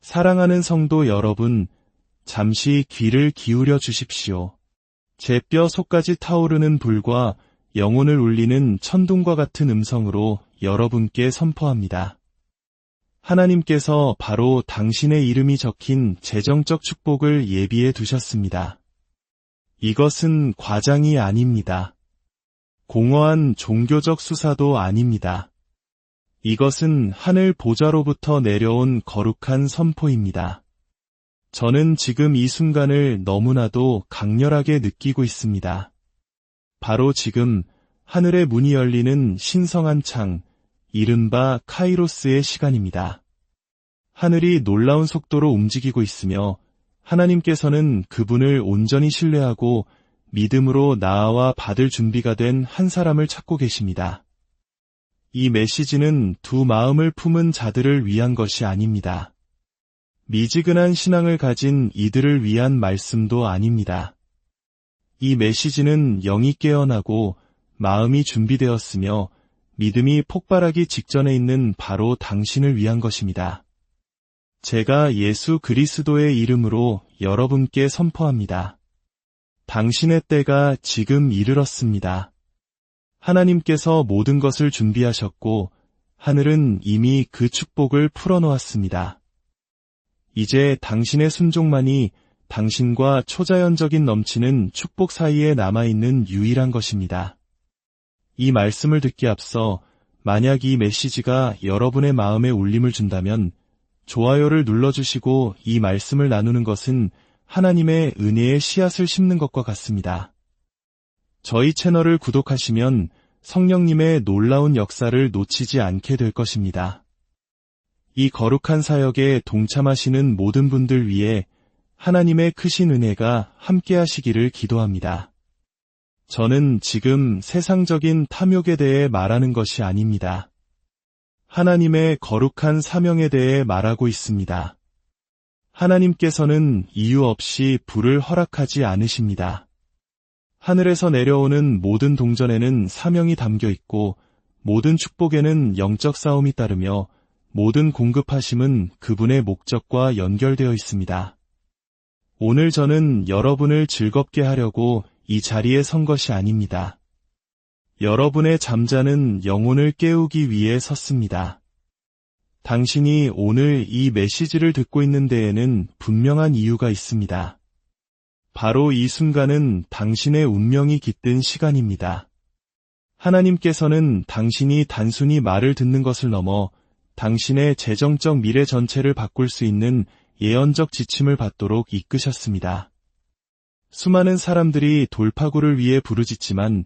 사랑하는 성도 여러분, 잠시 귀를 기울여 주십시오. 제 뼈 속까지 타오르는 불과 영혼을 울리는 천둥과 같은 음성으로 여러분께 선포합니다. 하나님께서 바로 당신의 이름이 적힌 재정적 축복을 예비해 두셨습니다. 이것은 과장이 아닙니다. 공허한 종교적 수사도 아닙니다. 이것은 하늘 보좌로부터 내려온 거룩한 선포입니다. 저는 지금 이 순간을 너무나도 강렬하게 느끼고 있습니다. 바로 지금 하늘의 문이 열리는 신성한 창, 이른바 카이로스의 시간입니다. 하늘이 놀라운 속도로 움직이고 있으며 하나님께서는 그분을 온전히 신뢰하고 믿음으로 나아와 받을 준비가 된 한 사람을 찾고 계십니다. 이 메시지는 두 마음을 품은 자들을 위한 것이 아닙니다. 미지근한 신앙을 가진 이들을 위한 말씀도 아닙니다. 이 메시지는 영이 깨어나고 마음이 준비되었으며 믿음이 폭발하기 직전에 있는 바로 당신을 위한 것입니다. 제가 예수 그리스도의 이름으로 여러분께 선포합니다. 당신의 때가 지금 이르렀습니다. 하나님께서 모든 것을 준비하셨고 하늘은 이미 그 축복을 풀어놓았습니다. 이제 당신의 순종만이 당신과 초자연적인 넘치는 축복 사이에 남아있는 유일한 것입니다. 이 말씀을 듣기 앞서 만약 이 메시지가 여러분의 마음에 울림을 준다면 좋아요를 눌러주시고 이 말씀을 나누는 것은 하나님의 은혜의 씨앗을 심는 것과 같습니다. 저희 채널을 구독하시면 성령님의 놀라운 역사를 놓치지 않게 될 것입니다. 이 거룩한 사역에 동참하시는 모든 분들 위해 하나님의 크신 은혜가 함께하시기를 기도합니다. 저는 지금 세상적인 탐욕에 대해 말하는 것이 아닙니다. 하나님의 거룩한 사명에 대해 말하고 있습니다. 하나님께서는 이유 없이 불을 허락하지 않으십니다. 하늘에서 내려오는 모든 동전에는 사명이 담겨 있고 모든 축복에는 영적 싸움이 따르며 모든 공급하심은 그분의 목적과 연결되어 있습니다. 오늘 저는 여러분을 즐겁게 하려고 이 자리에 선 것이 아닙니다. 여러분의 잠자는 영혼을 깨우기 위해 섰습니다. 당신이 오늘 이 메시지를 듣고 있는 데에는 분명한 이유가 있습니다. 바로 이 순간은 당신의 운명이 깃든 시간입니다. 하나님께서는 당신이 단순히 말을 듣는 것을 넘어 당신의 재정적 미래 전체를 바꿀 수 있는 예언적 지침을 받도록 이끄셨습니다. 수많은 사람들이 돌파구를 위해 부르짖지만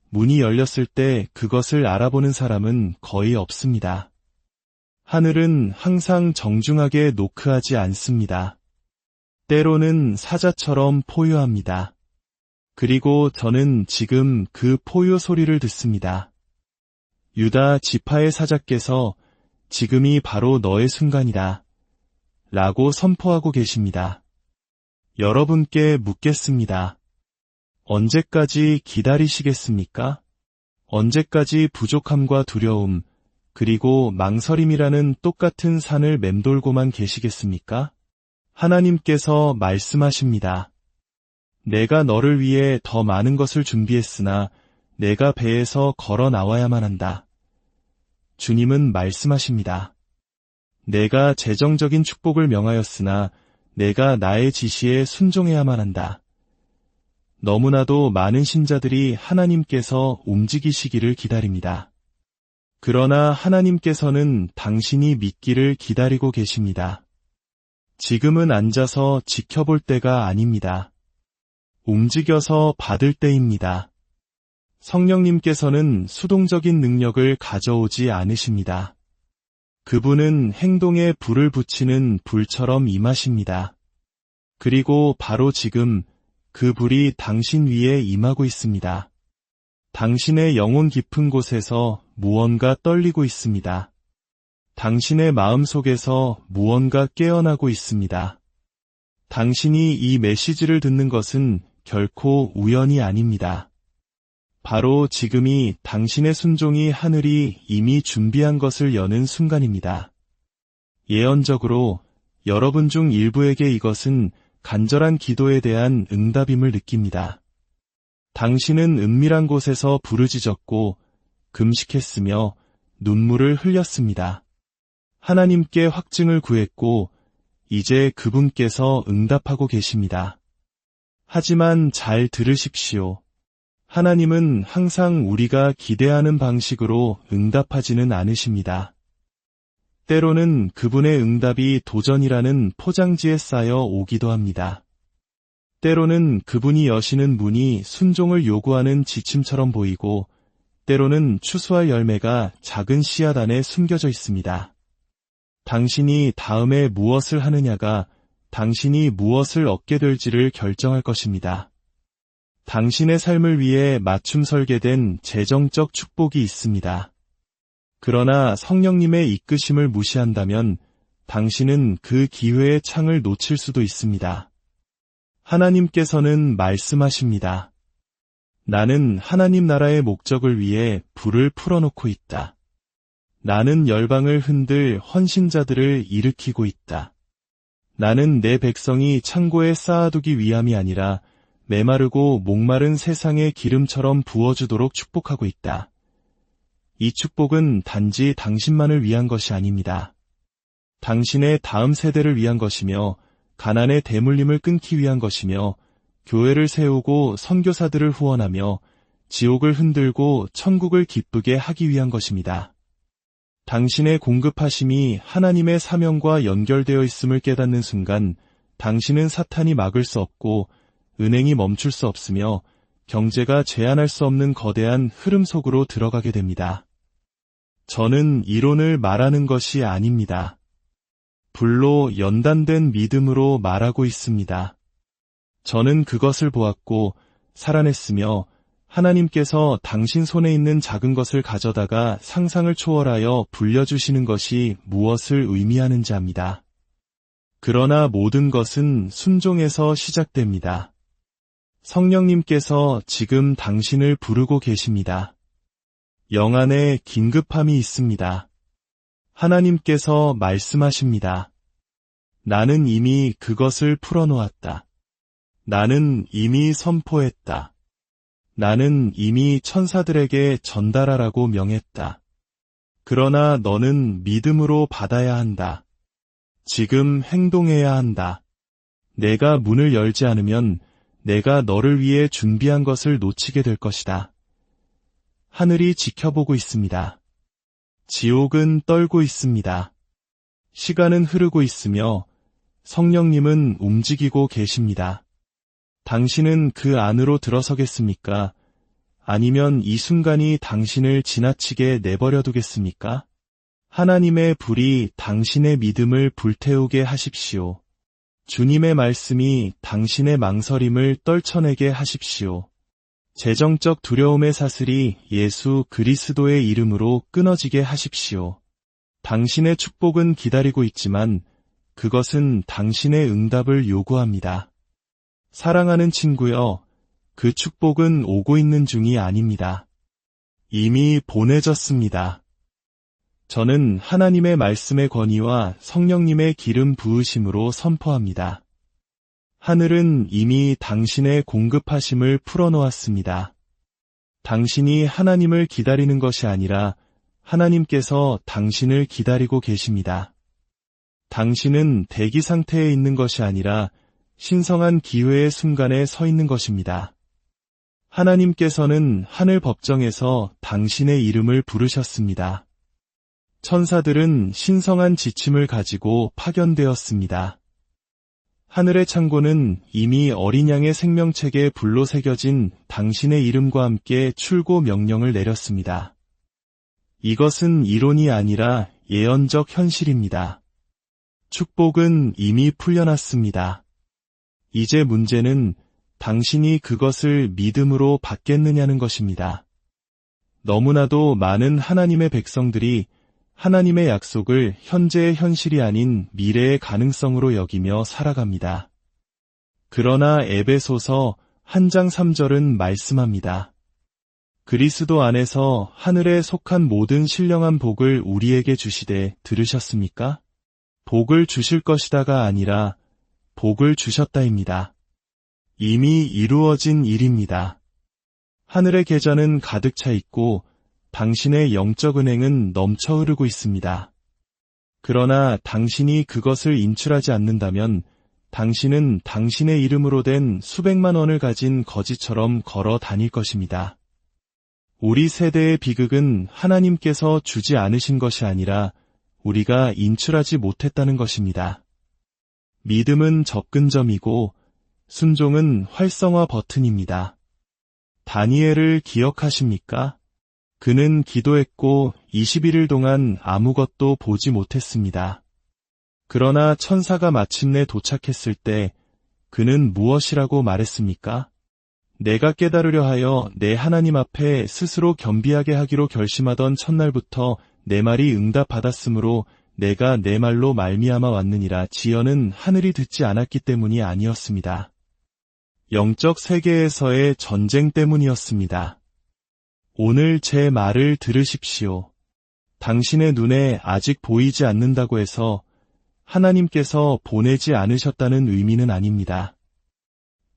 문이 열렸을 때 그것을 알아보는 사람은 거의 없습니다. 하늘은 항상 정중하게 노크하지 않습니다. 때로는 사자처럼 포효합니다. 그리고 저는 지금 그 포효 소리를 듣습니다. 유다 지파의 사자께서 지금이 바로 너의 순간이다 라고 선포하고 계십니다. 여러분께 묻겠습니다. 언제까지 기다리시겠습니까? 언제까지 부족함과 두려움, 그리고 망설임이라는 똑같은 산을 맴돌고만 계시겠습니까? 하나님께서 말씀하십니다. 내가 너를 위해 더 많은 것을 준비했으나 내가 배에서 걸어 나와야만 한다. 주님은 말씀하십니다. 내가 재정적인 축복을 명하였으나 내가 나의 지시에 순종해야만 한다. 너무나도 많은 신자들이 하나님께서 움직이시기를 기다립니다. 그러나 하나님께서는 당신이 믿기를 기다리고 계십니다. 지금은 앉아서 지켜볼 때가 아닙니다. 움직여서 받을 때입니다. 성령님께서는 수동적인 능력을 가져오지 않으십니다. 그분은 행동에 불을 붙이는 불처럼 임하십니다. 그리고 바로 지금 그 불이 당신 위에 임하고 있습니다. 당신의 영혼 깊은 곳에서 무언가 떨리고 있습니다. 당신의 마음 속에서 무언가 깨어나고 있습니다. 당신이 이 메시지를 듣는 것은 결코 우연이 아닙니다. 바로 지금이 당신의 순종이 하늘이 이미 준비한 것을 여는 순간입니다. 예언적으로 여러분 중 일부에게 이것은 간절한 기도에 대한 응답임을 느낍니다. 당신은 은밀한 곳에서 부르짖었고 금식했으며 눈물을 흘렸습니다. 하나님께 확증을 구했고 이제 그분께서 응답하고 계십니다. 하지만 잘 들으십시오. 하나님은 항상 우리가 기대하는 방식으로 응답하지는 않으십니다. 때로는 그분의 응답이 도전이라는 포장지에 쌓여 오기도 합니다. 때로는 그분이 여시는 문이 순종을 요구하는 지침처럼 보이고 때로는 추수할 열매가 작은 씨앗 안에 숨겨져 있습니다. 당신이 다음에 무엇을 하느냐가 당신이 무엇을 얻게 될지를 결정할 것입니다. 당신의 삶을 위해 맞춤 설계된 재정적 축복이 있습니다. 그러나 성령님의 이끄심을 무시한다면 당신은 그 기회의 창을 놓칠 수도 있습니다. 하나님께서는 말씀하십니다. 나는 하나님 나라의 목적을 위해 불을 풀어놓고 있다. 나는 열방을 흔들 헌신자들을 일으키고 있다. 나는 내 백성이 창고에 쌓아두기 위함이 아니라 메마르고 목마른 세상의 기름처럼 부어주도록 축복하고 있다. 이 축복은 단지 당신만을 위한 것이 아닙니다. 당신의 다음 세대를 위한 것이며 가난의 대물림을 끊기 위한 것이며 교회를 세우고 선교사들을 후원하며 지옥을 흔들고 천국을 기쁘게 하기 위한 것입니다. 당신의 공급하심이 하나님의 사명과 연결되어 있음을 깨닫는 순간 당신은 사탄이 막을 수 없고 은행이 멈출 수 없으며 경제가 제한할 수 없는 거대한 흐름 속으로 들어가게 됩니다. 저는 이론을 말하는 것이 아닙니다. 불로 연단된 믿음으로 말하고 있습니다. 저는 그것을 보았고 살아냈으며 하나님께서 당신 손에 있는 작은 것을 가져다가 상상을 초월하여 불려주시는 것이 무엇을 의미하는지 압니다. 그러나 모든 것은 순종에서 시작됩니다. 성령님께서 지금 당신을 부르고 계십니다. 영안에 긴급함이 있습니다. 하나님께서 말씀하십니다. 나는 이미 그것을 풀어놓았다. 나는 이미 선포했다. 나는 이미 천사들에게 전달하라고 명했다. 그러나 너는 믿음으로 받아야 한다. 지금 행동해야 한다. 내가 문을 열지 않으면 내가 너를 위해 준비한 것을 놓치게 될 것이다. 하늘이 지켜보고 있습니다. 지옥은 떨고 있습니다. 시간은 흐르고 있으며 성령님은 움직이고 계십니다. 당신은 그 안으로 들어서겠습니까? 아니면 이 순간이 당신을 지나치게 내버려 두겠습니까? 하나님의 불이 당신의 믿음을 불태우게 하십시오. 주님의 말씀이 당신의 망설임을 떨쳐내게 하십시오. 재정적 두려움의 사슬이 예수 그리스도의 이름으로 끊어지게 하십시오. 당신의 축복은 기다리고 있지만 그것은 당신의 응답을 요구합니다. 사랑하는 친구여, 그 축복은 오고 있는 중이 아닙니다. 이미 보내졌습니다. 저는 하나님의 말씀의 권위와 성령님의 기름 부으심으로 선포합니다. 하늘은 이미 당신의 공급하심을 풀어놓았습니다. 당신이 하나님을 기다리는 것이 아니라 하나님께서 당신을 기다리고 계십니다. 당신은 대기 상태에 있는 것이 아니라 신성한 기회의 순간에 서 있는 것입니다. 하나님께서는 하늘 법정에서 당신의 이름을 부르셨습니다. 천사들은 신성한 지침을 가지고 파견되었습니다. 하늘의 창고는 이미 어린 양의 생명책에 불로 새겨진 당신의 이름과 함께 출고 명령을 내렸습니다. 이것은 이론이 아니라 예언적 현실입니다. 축복은 이미 풀려났습니다. 이제 문제는 당신이 그것을 믿음으로 받겠느냐는 것입니다. 너무나도 많은 하나님의 백성들이 하나님의 약속을 현재의 현실이 아닌 미래의 가능성으로 여기며 살아갑니다. 그러나 에베소서 1장 3절은 말씀합니다. 그리스도 안에서 하늘에 속한 모든 신령한 복을 우리에게 주시되 들으셨습니까? 복을 주실 것이다가 아니라 복을 주셨다입니다. 이미 이루어진 일입니다. 하늘의 계좌는 가득 차 있고 당신의 영적 은행은 넘쳐 흐르고 있습니다. 그러나 당신이 그것을 인출하지 않는다면 당신은 당신의 이름으로 된 수백만 원을 가진 거지처럼 걸어 다닐 것입니다. 우리 세대의 비극은 하나님께서 주지 않으신 것이 아니라 우리가 인출하지 못했다는 것입니다. 믿음은 접근점이고 순종은 활성화 버튼입니다. 다니엘을 기억하십니까? 그는 기도했고 21일 동안 아무것도 보지 못했습니다. 그러나 천사가 마침내 도착했을 때 그는 무엇이라고 말했습니까? 내가 깨달으려 하여 내 하나님 앞에 스스로 겸비하게 하기로 결심하던 첫날부터 내 말이 응답받았으므로 내가 내 말로 말미암아 왔느니라. 지연은 하늘이 듣지 않았기 때문이 아니었습니다. 영적 세계에서의 전쟁 때문이었습니다. 오늘 제 말을 들으십시오. 당신의 눈에 아직 보이지 않는다고 해서 하나님께서 보내지 않으셨다는 의미는 아닙니다.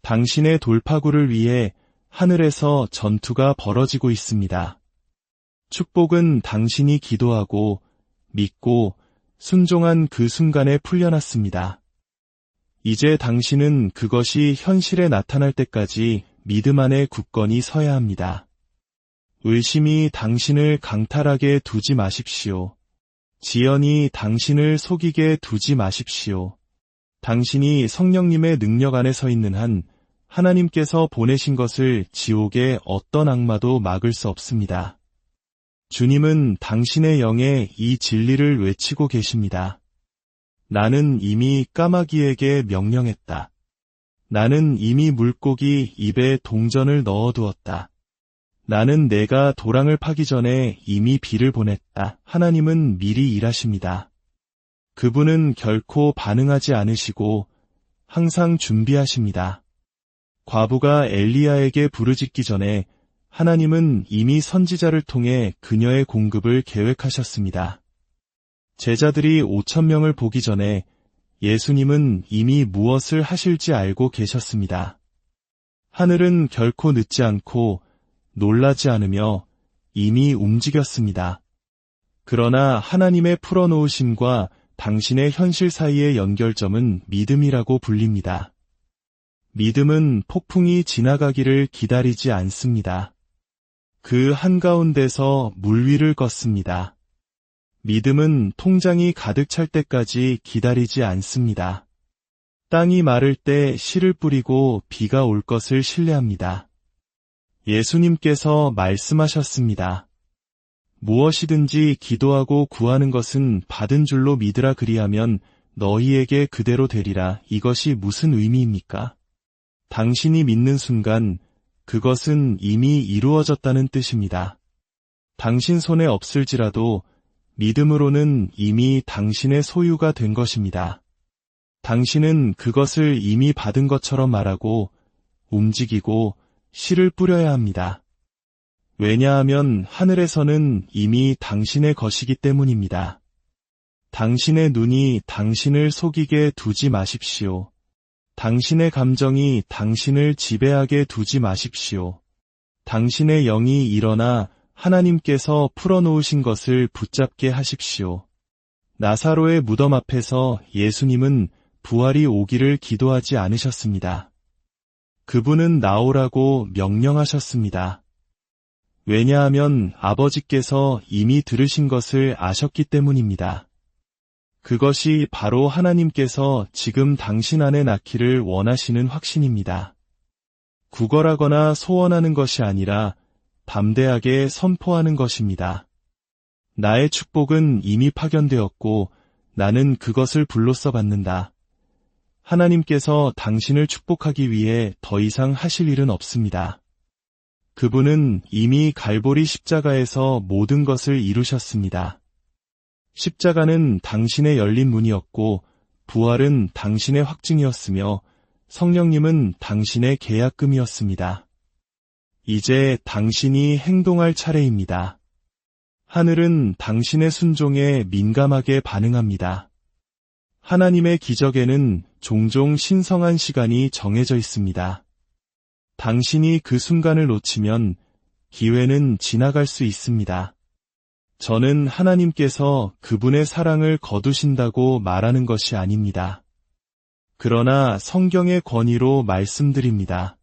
당신의 돌파구를 위해 하늘에서 전투가 벌어지고 있습니다. 축복은 당신이 기도하고 믿고 순종한 그 순간에 풀려났습니다. 이제 당신은 그것이 현실에 나타날 때까지 믿음 안에 굳건히 서야 합니다. 의심이 당신을 강탈하게 두지 마십시오. 지연이 당신을 속이게 두지 마십시오. 당신이 성령님의 능력 안에 서 있는 한 하나님께서 보내신 것을 지옥의 어떤 악마도 막을 수 없습니다. 주님은 당신의 영에 이 진리를 외치고 계십니다. 나는 이미 까마귀에게 명령했다. 나는 이미 물고기 입에 동전을 넣어두었다. 나는 내가 도랑을 파기 전에 이미 비를 보냈다. 하나님은 미리 일하십니다. 그분은 결코 반응하지 않으시고 항상 준비하십니다. 과부가 엘리야에게 부르짖기 전에 하나님은 이미 선지자를 통해 그녀의 공급을 계획하셨습니다. 제자들이 5,000명을 보기 전에 예수님은 이미 무엇을 하실지 알고 계셨습니다. 하늘은 결코 늦지 않고 놀라지 않으며 이미 움직였습니다. 그러나 하나님의 풀어놓으심과 당신의 현실 사이의 연결점은 믿음이라고 불립니다. 믿음은 폭풍이 지나가기를 기다리지 않습니다. 그 한가운데서 물 위를 걷습니다. 믿음은 통장이 가득 찰 때까지 기다리지 않습니다. 땅이 마를 때 씨를 뿌리고 비가 올 것을 신뢰합니다. 예수님께서 말씀하셨습니다. 무엇이든지 기도하고 구하는 것은 받은 줄로 믿으라. 그리하면 너희에게 그대로 되리라. 이것이 무슨 의미입니까? 당신이 믿는 순간 그것은 이미 이루어졌다는 뜻입니다. 당신 손에 없을지라도 믿음으로는 이미 당신의 소유가 된 것입니다. 당신은 그것을 이미 받은 것처럼 말하고 움직이고 씨를 뿌려야 합니다. 왜냐하면 하늘에서는 이미 당신의 것이기 때문입니다. 당신의 눈이 당신을 속이게 두지 마십시오. 당신의 감정이 당신을 지배하게 두지 마십시오. 당신의 영이 일어나 하나님께서 풀어놓으신 것을 붙잡게 하십시오. 나사로의 무덤 앞에서 예수님은 부활이 오기를 기도하지 않으셨습니다. 그분은 나오라고 명령하셨습니다. 왜냐하면 아버지께서 이미 들으신 것을 아셨기 때문입니다. 그것이 바로 하나님께서 지금 당신 안에 낳기를 원하시는 확신입니다. 구걸하거나 소원하는 것이 아니라 담대하게 선포하는 것입니다. 나의 축복은 이미 파견되었고 나는 그것을 불로써 받는다. 하나님께서 당신을 축복하기 위해 더 이상 하실 일은 없습니다. 그분은 이미 갈보리 십자가에서 모든 것을 이루셨습니다. 십자가는 당신의 열린 문이었고 부활은 당신의 확증이었으며 성령님은 당신의 계약금이었습니다. 이제 당신이 행동할 차례입니다. 하늘은 당신의 순종에 민감하게 반응합니다. 하나님의 기적에는 종종 신성한 시간이 정해져 있습니다. 당신이 그 순간을 놓치면 기회는 지나갈 수 있습니다. 저는 하나님께서 그분의 사랑을 거두신다고 말하는 것이 아닙니다. 그러나 성경의 권위로 말씀드립니다.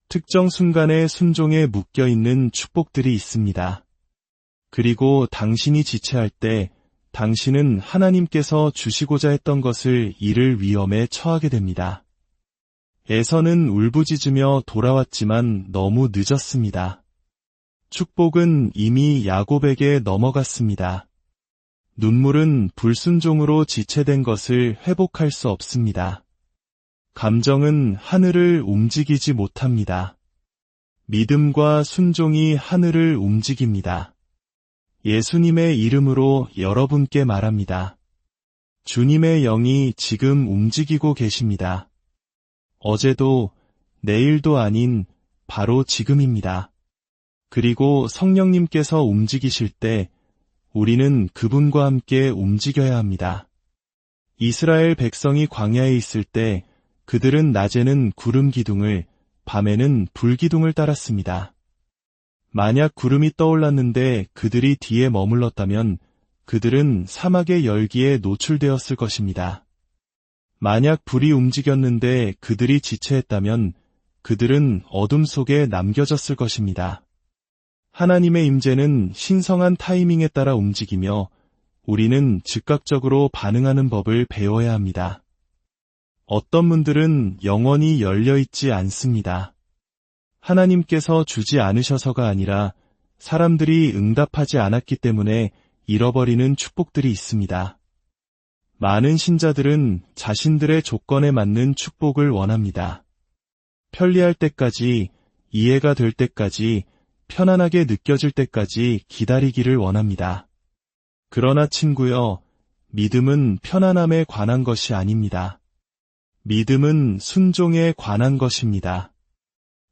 특정 순간의 순종에 묶여있는 축복들이 있습니다. 그리고 당신이 지체할 때 당신은 하나님께서 주시고자 했던 것을 잃을 위험에 처하게 됩니다. 에서는 울부짖으며 돌아왔지만 너무 늦었습니다. 축복은 이미 야곱에게 넘어갔습니다. 눈물은 불순종으로 지체된 것을 회복할 수 없습니다. 감정은 하늘을 움직이지 못합니다. 믿음과 순종이 하늘을 움직입니다. 예수님의 이름으로 여러분께 말합니다. 주님의 영이 지금 움직이고 계십니다. 어제도 내일도 아닌 바로 지금입니다. 그리고 성령님께서 움직이실 때 우리는 그분과 함께 움직여야 합니다. 이스라엘 백성이 광야에 있을 때 그들은 낮에는 구름 기둥을, 밤에는 불 기둥을 따랐습니다. 만약 구름이 떠올랐는데 그들이 뒤에 머물렀다면 그들은 사막의 열기에 노출되었을 것입니다. 만약 불이 움직였는데 그들이 지체했다면 그들은 어둠 속에 남겨졌을 것입니다. 하나님의 임재는 신성한 타이밍에 따라 움직이며 우리는 즉각적으로 반응하는 법을 배워야 합니다. 어떤 문들은 영원히 열려있지 않습니다. 하나님께서 주지 않으셔서가 아니라 사람들이 응답하지 않았기 때문에 잃어버리는 축복들이 있습니다. 많은 신자들은 자신들의 조건에 맞는 축복을 원합니다. 편리할 때까지, 이해가 될 때까지, 편안하게 느껴질 때까지 기다리기를 원합니다. 그러나 친구여, 믿음은 편안함에 관한 것이 아닙니다. 믿음은 순종에 관한 것입니다.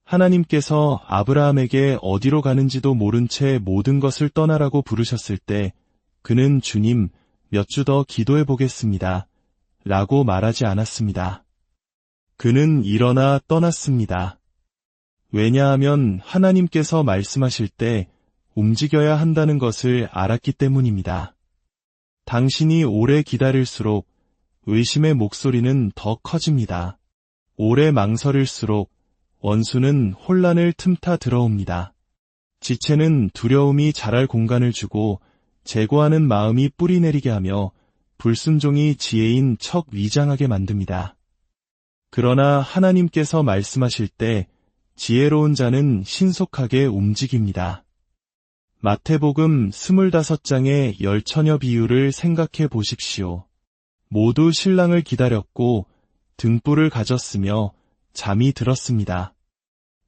하나님께서 아브라함에게 어디로 가는지도 모른 채 모든 것을 떠나라고 부르셨을 때 그는 주님, 몇 주 더 기도해 보겠습니다. 라고 말하지 않았습니다. 그는 일어나 떠났습니다. 왜냐하면 하나님께서 말씀하실 때 움직여야 한다는 것을 알았기 때문입니다. 당신이 오래 기다릴수록 의심의 목소리는 더 커집니다. 오래 망설일수록 원수는 혼란을 틈타 들어옵니다. 지체는 두려움이 자랄 공간을 주고 제고하는 마음이 뿌리내리게 하며 불순종이 지혜인 척 위장하게 만듭니다. 그러나 하나님께서 말씀하실 때 지혜로운 자는 신속하게 움직입니다. 마태복음 25장의 10처녀 비유를 생각해 보십시오. 모두 신랑을 기다렸고 등불을 가졌으며 잠이 들었습니다.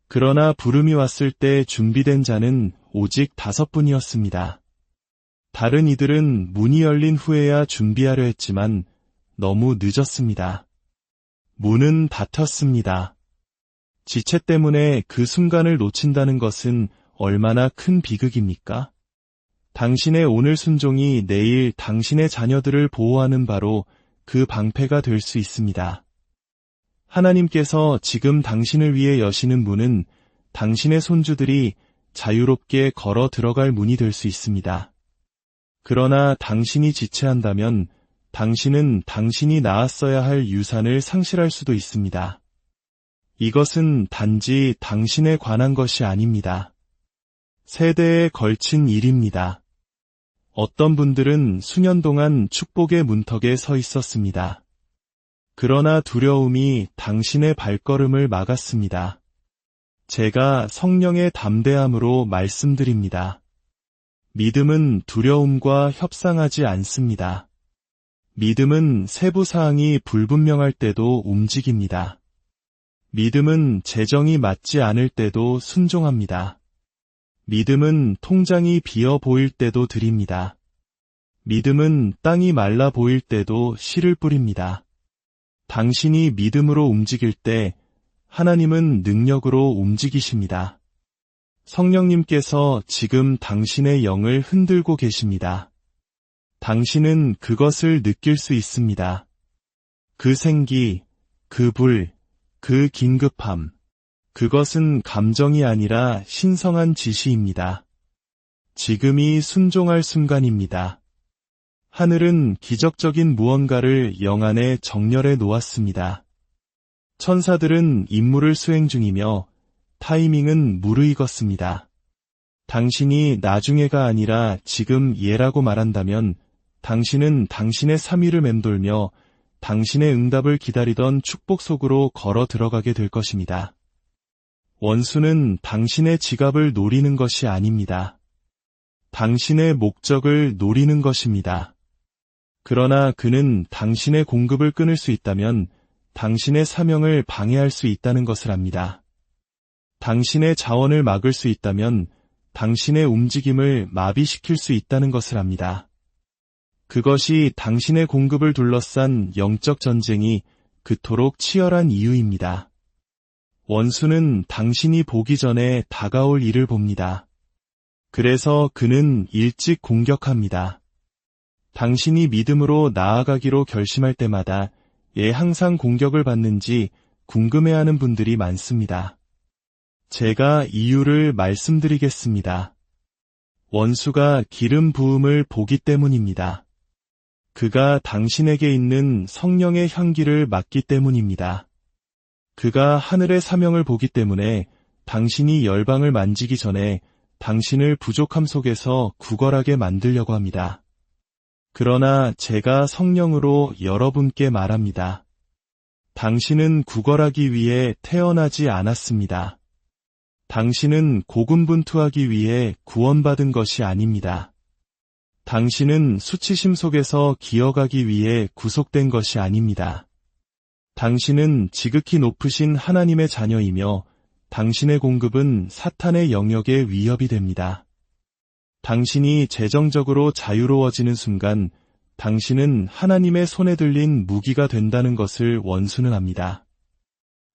그러나 부름이 왔을 때 준비된 자는 오직 5분이었습니다. 다른 이들은 문이 열린 후에야 준비하려 했지만 너무 늦었습니다. 문은 닫혔습니다. 지체 때문에 그 순간을 놓친다는 것은 얼마나 큰 비극입니까? 당신의 오늘 순종이 내일 당신의 자녀들을 보호하는 바로 그 방패가 될 수 있습니다. 하나님께서 지금 당신을 위해 여시는 문은 당신의 손주들이 자유롭게 걸어 들어갈 문이 될 수 있습니다. 그러나 당신이 지체한다면 당신은 당신이 낳았어야 할 유산을 상실할 수도 있습니다. 이것은 단지 당신에 관한 것이 아닙니다. 세대에 걸친 일입니다. 어떤 분들은 수년 동안 축복의 문턱에 서 있었습니다. 그러나 두려움이 당신의 발걸음을 막았습니다. 제가 성령의 담대함으로 말씀드립니다. 믿음은 두려움과 협상하지 않습니다. 믿음은 세부사항이 불분명할 때도 움직입니다. 믿음은 재정이 맞지 않을 때도 순종합니다. 믿음은 통장이 비어 보일 때도 드립니다. 믿음은 땅이 말라 보일 때도 씨를 뿌립니다. 당신이 믿음으로 움직일 때 하나님은 능력으로 움직이십니다. 성령님께서 지금 당신의 영을 흔들고 계십니다. 당신은 그것을 느낄 수 있습니다. 그 생기, 그 불, 그 긴급함. 그것은 감정이 아니라 신성한 지시입니다. 지금이 순종할 순간입니다. 하늘은 기적적인 무언가를 영안에 정렬해 놓았습니다. 천사들은 임무를 수행 중이며 타이밍은 무르익었습니다. 당신이 나중에가 아니라 지금 예라고 말한다면 당신은 당신의 3위를 맴돌며 당신의 응답을 기다리던 축복 속으로 걸어 들어가게 될 것입니다. 원수는 당신의 지갑을 노리는 것이 아닙니다. 당신의 목적을 노리는 것입니다. 그러나 그는 당신의 공급을 끊을 수 있다면 당신의 사명을 방해할 수 있다는 것을 압니다. 당신의 자원을 막을 수 있다면 당신의 움직임을 마비시킬 수 있다는 것을 압니다. 그것이 당신의 공급을 둘러싼 영적 전쟁이 그토록 치열한 이유입니다. 원수는 당신이 보기 전에 다가올 일을 봅니다. 그래서 그는 일찍 공격합니다. 당신이 믿음으로 나아가기로 결심할 때마다 항상 공격을 받는지 궁금해하는 분들이 많습니다. 제가 이유를 말씀드리겠습니다. 원수가 기름 부음을 보기 때문입니다. 그가 당신에게 있는 성령의 향기를 맡기 때문입니다. 그가 하늘의 사명을 보기 때문에 당신이 열방을 만지기 전에 당신을 부족함 속에서 구걸하게 만들려고 합니다. 그러나 제가 성령으로 여러분께 말합니다. 당신은 구걸하기 위해 태어나지 않았습니다. 당신은 고군분투하기 위해 구원받은 것이 아닙니다. 당신은 수치심 속에서 기어가기 위해 구속된 것이 아닙니다. 당신은 지극히 높으신 하나님의 자녀이며 당신의 공급은 사탄의 영역에 위협이 됩니다. 당신이 재정적으로 자유로워지는 순간 당신은 하나님의 손에 들린 무기가 된다는 것을 원수는 압니다.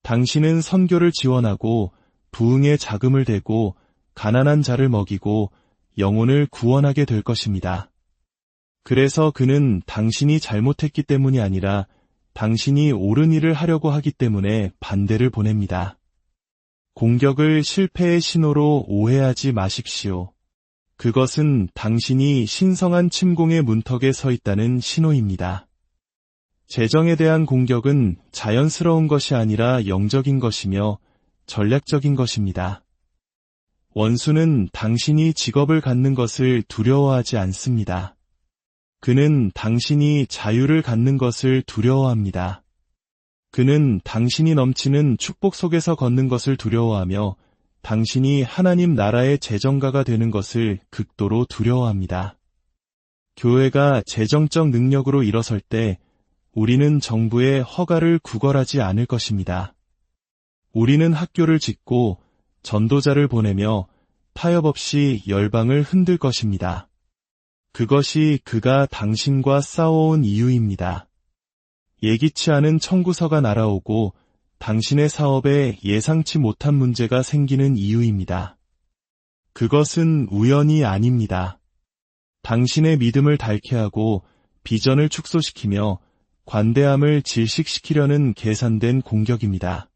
당신은 선교를 지원하고 부흥에 자금을 대고 가난한 자를 먹이고 영혼을 구원하게 될 것입니다. 그래서 그는 당신이 잘못했기 때문이 아니라 당신이 옳은 일을 하려고 하기 때문에 반대를 보냅니다. 공격을 실패의 신호로 오해하지 마십시오. 그것은 당신이 신성한 침공의 문턱에 서 있다는 신호입니다. 재정에 대한 공격은 자연스러운 것이 아니라 영적인 것이며 전략적인 것입니다. 원수는 당신이 직업을 갖는 것을 두려워하지 않습니다. 그는 당신이 자유를 갖는 것을 두려워합니다. 그는 당신이 넘치는 축복 속에서 걷는 것을 두려워하며 당신이 하나님 나라의 재정가가 되는 것을 극도로 두려워합니다. 교회가 재정적 능력으로 일어설 때 우리는 정부의 허가를 구걸하지 않을 것입니다. 우리는 학교를 짓고 전도자를 보내며 타협 없이 열방을 흔들 것입니다. 그것이 그가 당신과 싸워온 이유입니다. 예기치 않은 청구서가 날아오고 당신의 사업에 예상치 못한 문제가 생기는 이유입니다. 그것은 우연이 아닙니다. 당신의 믿음을 닳게 하고 비전을 축소시키며 관대함을 질식시키려는 계산된 공격입니다.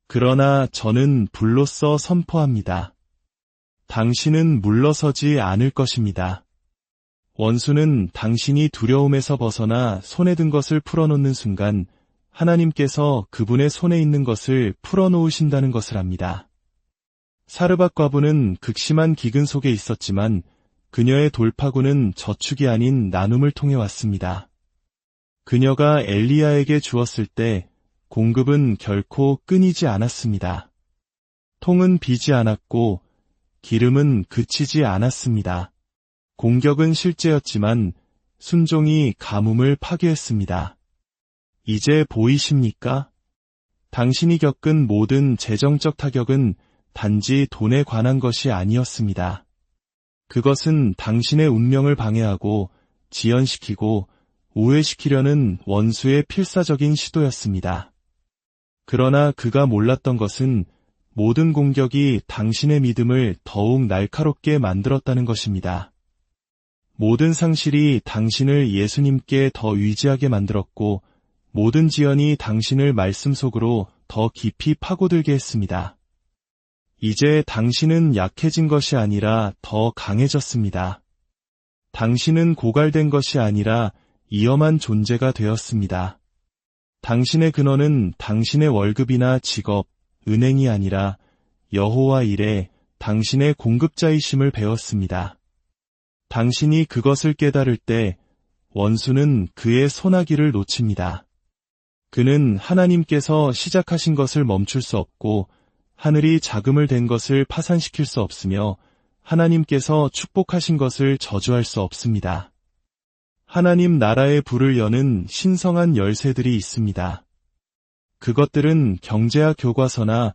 그러나 저는 불로써 선포합니다. 당신은 물러서지 않을 것입니다. 원수는 당신이 두려움에서 벗어나 손에 든 것을 풀어놓는 순간 하나님께서 그분의 손에 있는 것을 풀어놓으신다는 것을 압니다. 사르밧 과부는 극심한 기근 속에 있었지만 그녀의 돌파구는 저축이 아닌 나눔을 통해 왔습니다. 그녀가 엘리야에게 주었을 때 공급은 결코 끊이지 않았습니다. 통은 비지 않았고 기름은 그치지 않았습니다. 공격은 실제였지만 순종이 가뭄을 파괴했습니다. 이제 보이십니까? 당신이 겪은 모든 재정적 타격은 단지 돈에 관한 것이 아니었습니다. 그것은 당신의 운명을 방해하고 지연시키고 우회시키려는 원수의 필사적인 시도였습니다. 그러나 그가 몰랐던 것은 모든 공격이 당신의 믿음을 더욱 날카롭게 만들었다는 것입니다. 모든 상실이 당신을 예수님께 더 의지하게 만들었고 모든 지연이 당신을 말씀 속으로 더 깊이 파고들게 했습니다. 이제 당신은 약해진 것이 아니라 더 강해졌습니다. 당신은 고갈된 것이 아니라 위험한 존재가 되었습니다. 당신의 근원은 당신의 월급이나 직업, 은행이 아니라 여호와 이레, 당신의 공급자이심을 배웠습니다. 당신이 그것을 깨달을 때 원수는 그의 소나기를 놓칩니다. 그는 하나님께서 시작하신 것을 멈출 수 없고 하늘이 자금을 댄 것을 파산시킬 수 없으며 하나님께서 축복하신 것을 저주할 수 없습니다. 하나님 나라의 불을 여는 신성한 열쇠들이 있습니다. 그것들은 경제학 교과서나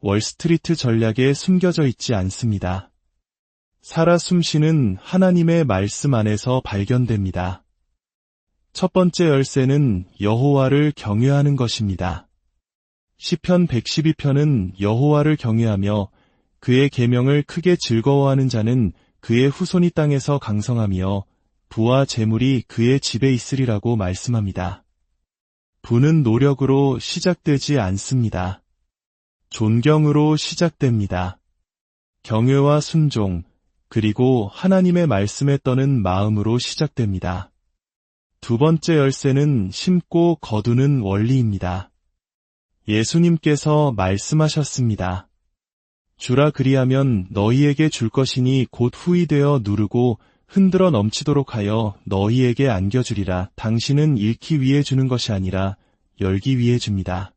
월스트리트 전략에 숨겨져 있지 않습니다. 살아 숨쉬는 하나님의 말씀 안에서 발견됩니다. 첫 번째 열쇠는 여호와를 경외하는 것입니다. 시편 112편은 여호와를 경외하며 그의 계명을 크게 즐거워하는 자는 그의 후손이 땅에서 강성하며 부와 재물이 그의 집에 있으리라고 말씀합니다. 부는 노력으로 시작되지 않습니다. 존경으로 시작됩니다. 경외와 순종, 그리고 하나님의 말씀에 떠는 마음으로 시작됩니다. 두 번째 열쇠는 심고 거두는 원리입니다. 예수님께서 말씀하셨습니다. 주라 그리하면 너희에게 줄 것이니 곧 후히 되어 누르고 흔들어 넘치도록 하여 너희에게 안겨주리라. 당신은 잃기 위해 주는 것이 아니라 열기 위해 줍니다.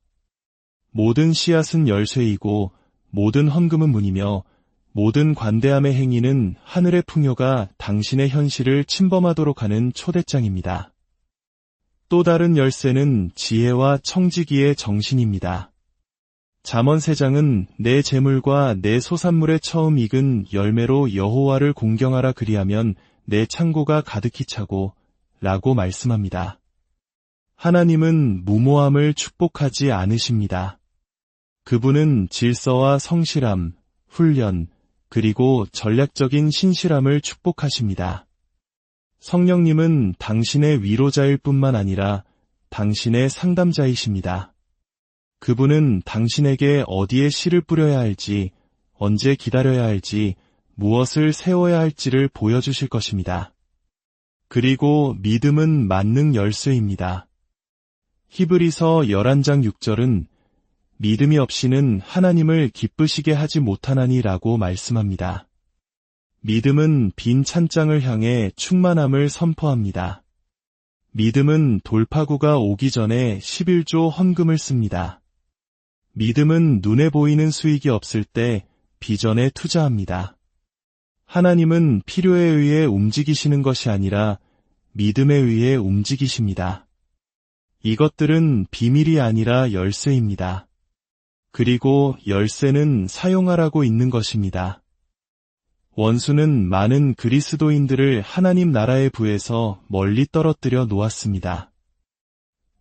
모든 씨앗은 열쇠이고 모든 헌금은 문이며 모든 관대함의 행위는 하늘의 풍요가 당신의 현실을 침범하도록 하는 초대장입니다. 또 다른 열쇠는 지혜와 청지기의 정신입니다. 잠언 3장은 내 재물과 내 소산물의 처음 익은 열매로 여호와를 공경하라 그리하면 내 창고가 가득히 차고 라고 말씀합니다. 하나님은 무모함을 축복하지 않으십니다. 그분은 질서와 성실함, 훈련, 그리고 전략적인 신실함을 축복하십니다. 성령님은 당신의 위로자일 뿐만 아니라 당신의 상담자이십니다. 그분은 당신에게 어디에 씨를 뿌려야 할지, 언제 기다려야 할지, 무엇을 세워야 할지를 보여주실 것입니다. 그리고 믿음은 만능 열쇠입니다. 히브리서 11장 6절은 믿음이 없이는 하나님을 기쁘시게 하지 못하나니 라고 말씀합니다. 믿음은 빈 찬장을 향해 충만함을 선포합니다. 믿음은 돌파구가 오기 전에 11조 헌금을 씁니다. 믿음은 눈에 보이는 수익이 없을 때 비전에 투자합니다. 하나님은 필요에 의해 움직이시는 것이 아니라 믿음에 의해 움직이십니다. 이것들은 비밀이 아니라 열쇠입니다. 그리고 열쇠는 사용하라고 있는 것입니다. 원수는 많은 그리스도인들을 하나님 나라의 부에서 멀리 떨어뜨려 놓았습니다.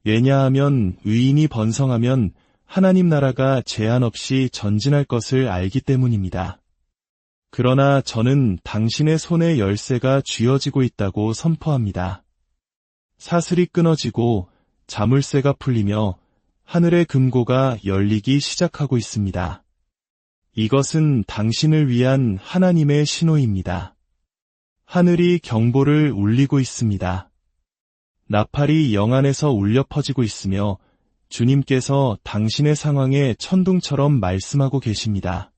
왜냐하면 의인이 번성하면 하나님 나라가 제한 없이 전진할 것을 알기 때문입니다. 그러나 저는 당신의 손에 열쇠가 쥐어지고 있다고 선포합니다. 사슬이 끊어지고 자물쇠가 풀리며 하늘의 금고가 열리기 시작하고 있습니다. 이것은 당신을 위한 하나님의 신호입니다. 하늘이 경보를 울리고 있습니다. 나팔이 영안에서 울려 퍼지고 있으며 주님께서 당신의 상황에 천둥처럼 말씀하고 계십니다.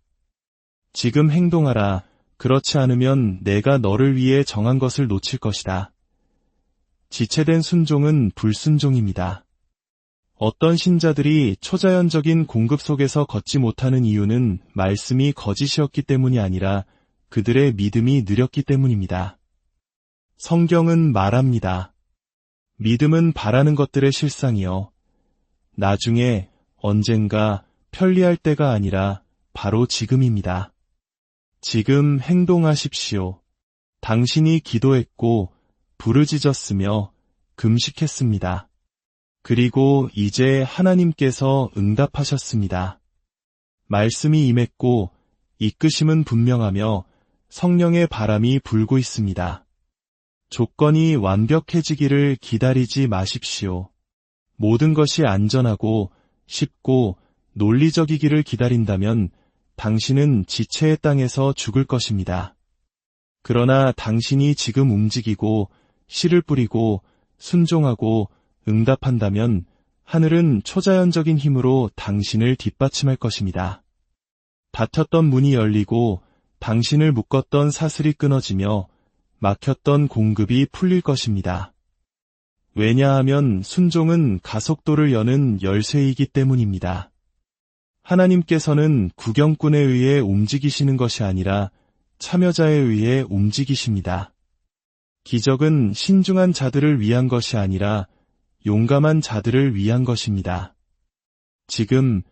지금 행동하라. 그렇지 않으면 내가 너를 위해 정한 것을 놓칠 것이다. 지체된 순종은 불순종입니다. 어떤 신자들이 초자연적인 공급 속에서 걷지 못하는 이유는 말씀이 거짓이었기 때문이 아니라 그들의 믿음이 느렸기 때문입니다. 성경은 말합니다. 믿음은 바라는 것들의 실상이요. 나중에 언젠가 편리할 때가 아니라 바로 지금입니다. 지금 행동하십시오. 당신이 기도했고 부르짖었으며 금식했습니다. 그리고 이제 하나님께서 응답하셨습니다. 말씀이 임했고 이끄심은 분명하며 성령의 바람이 불고 있습니다. 조건이 완벽해지기를 기다리지 마십시오. 모든 것이 안전하고 쉽고 논리적이기를 기다린다면 당신은 지체의 땅에서 죽을 것입니다. 그러나 당신이 지금 움직이고 씨를 뿌리고 순종하고 응답한다면 하늘은 초자연적인 힘으로 당신을 뒷받침할 것입니다. 닫혔던 문이 열리고 당신을 묶었던 사슬이 끊어지며 막혔던 공급이 풀릴 것입니다. 왜냐하면 순종은 가속도를 여는 열쇠이기 때문입니다. 하나님께서는 구경꾼에 의해 움직이시는 것이 아니라 참여자에 의해 움직이십니다. 기적은 신중한 자들을 위한 것이 아니라 용감한 자들을 위한 것입니다. 지금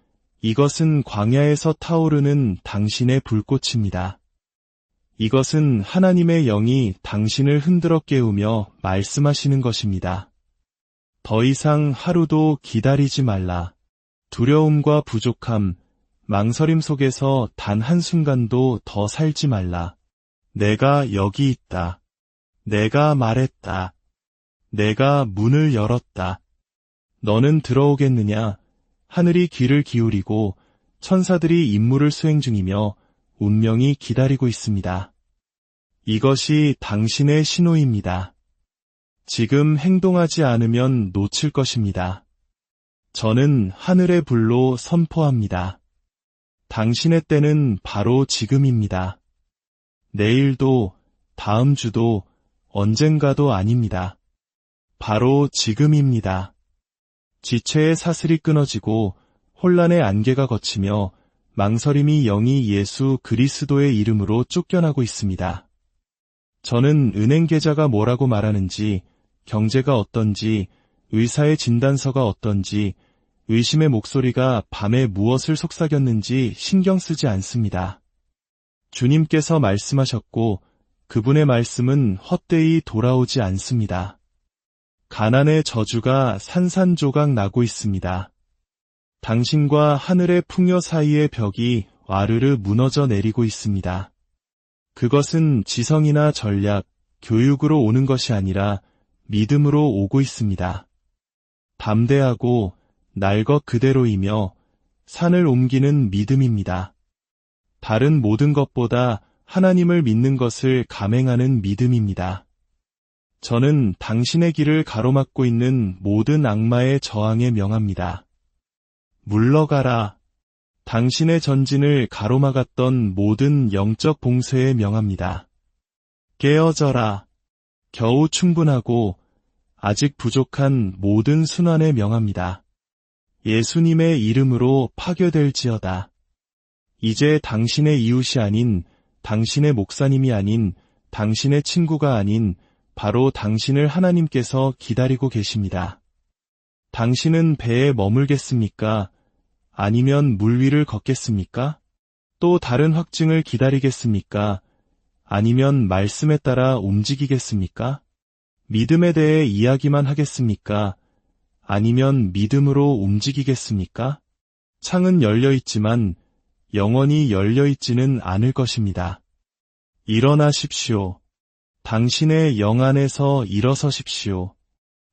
이것은 광야에서 타오르는 당신의 불꽃입니다. 이것은 하나님의 영이 당신을 흔들어 깨우며 말씀하시는 것입니다. 더 이상 하루도 기다리지 말라. 두려움과 부족함, 망설임 속에서 단 한순간도 더 살지 말라. 내가 여기 있다. 내가 말했다. 내가 문을 열었다. 너는 들어오겠느냐? 하늘이 귀를 기울이고 천사들이 임무를 수행 중이며 운명이 기다리고 있습니다. 이것이 당신의 신호입니다. 지금 행동하지 않으면 놓칠 것입니다. 저는 하늘의 불로 선포합니다. 당신의 때는 바로 지금입니다. 내일도, 다음 주도, 언젠가도 아닙니다. 바로 지금입니다. 지체의 사슬이 끊어지고 혼란의 안개가 걷히며 망설임이 영이 예수 그리스도의 이름으로 쫓겨나고 있습니다. 저는 은행 계좌가 뭐라고 말하는지, 경제가 어떤지, 의사의 진단서가 어떤지, 의심의 목소리가 밤에 무엇을 속삭였는지 신경 쓰지 않습니다. 주님께서 말씀하셨고 그분의 말씀은 헛되이 돌아오지 않습니다. 가난의 저주가 산산조각 나고 있습니다. 당신과 하늘의 풍요 사이의 벽이 와르르 무너져 내리고 있습니다. 그것은 지성이나 전략, 교육으로 오는 것이 아니라 믿음으로 오고 있습니다. 담대하고 날 것 그대로이며 산을 옮기는 믿음입니다. 다른 모든 것보다 하나님을 믿는 것을 감행하는 믿음입니다. 저는 당신의 길을 가로막고 있는 모든 악마의 저항에 명합니다. 물러가라. 당신의 전진을 가로막았던 모든 영적 봉쇄에 명합니다. 깨어져라. 겨우 충분하고 아직 부족한 모든 순환에 명합니다. 예수님의 이름으로 파괴될지어다. 이제 당신의 이웃이 아닌, 당신의 목사님이 아닌, 당신의 친구가 아닌 바로 당신을 하나님께서 기다리고 계십니다. 당신은 배에 머물겠습니까? 아니면 물 위를 걷겠습니까? 또 다른 확증을 기다리겠습니까? 아니면 말씀에 따라 움직이겠습니까? 믿음에 대해 이야기만 하겠습니까? 아니면 믿음으로 움직이겠습니까? 창은 열려 있지만 영원히 열려 있지는 않을 것입니다. 일어나십시오. 당신의 영 안에서 일어서십시오.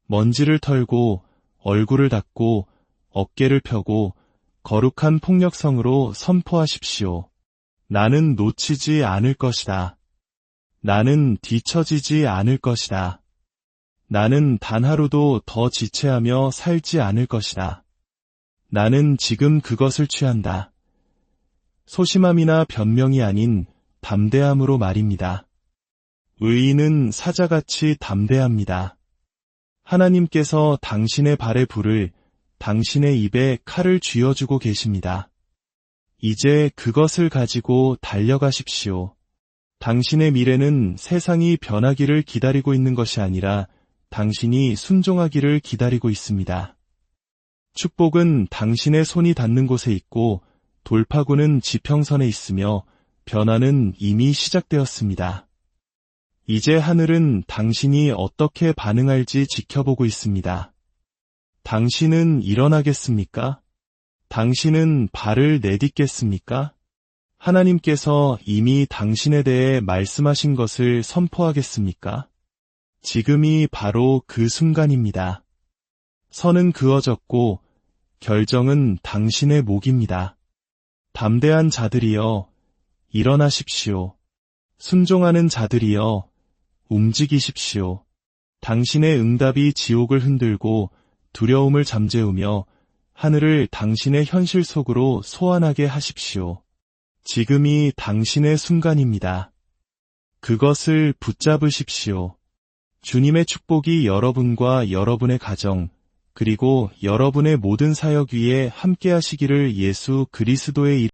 먼지를 털고 얼굴을 닦고 어깨를 펴고 거룩한 폭력성으로 선포하십시오. 나는 놓치지 않을 것이다. 나는 뒤처지지 않을 것이다. 나는 단 하루도 더 지체하며 살지 않을 것이다. 나는 지금 그것을 취한다. 소심함이나 변명이 아닌 담대함으로 말입니다. 의인은 사자같이 담대합니다. 하나님께서 당신의 발에 불을, 당신의 입에 칼을 쥐어주고 계십니다. 이제 그것을 가지고 달려가십시오. 당신의 미래는 세상이 변하기를 기다리고 있는 것이 아니라 당신이 순종하기를 기다리고 있습니다. 축복은 당신의 손이 닿는 곳에 있고 돌파구는 지평선에 있으며 변화는 이미 시작되었습니다. 이제 하늘은 당신이 어떻게 반응할지 지켜보고 있습니다. 당신은 일어나겠습니까? 당신은 발을 내딛겠습니까? 하나님께서 이미 당신에 대해 말씀하신 것을 선포하겠습니까? 지금이 바로 그 순간입니다. 선은 그어졌고 결정은 당신의 몫입니다. 담대한 자들이여, 일어나십시오. 순종하는 자들이여, 움직이십시오. 당신의 응답이 지옥을 흔들고 두려움을 잠재우며 하늘을 당신의 현실 속으로 소환하게 하십시오. 지금이 당신의 순간입니다. 그것을 붙잡으십시오. 주님의 축복이 여러분과 여러분의 가정, 그리고 여러분의 모든 사역 위에 함께 하시기를 예수 그리스도의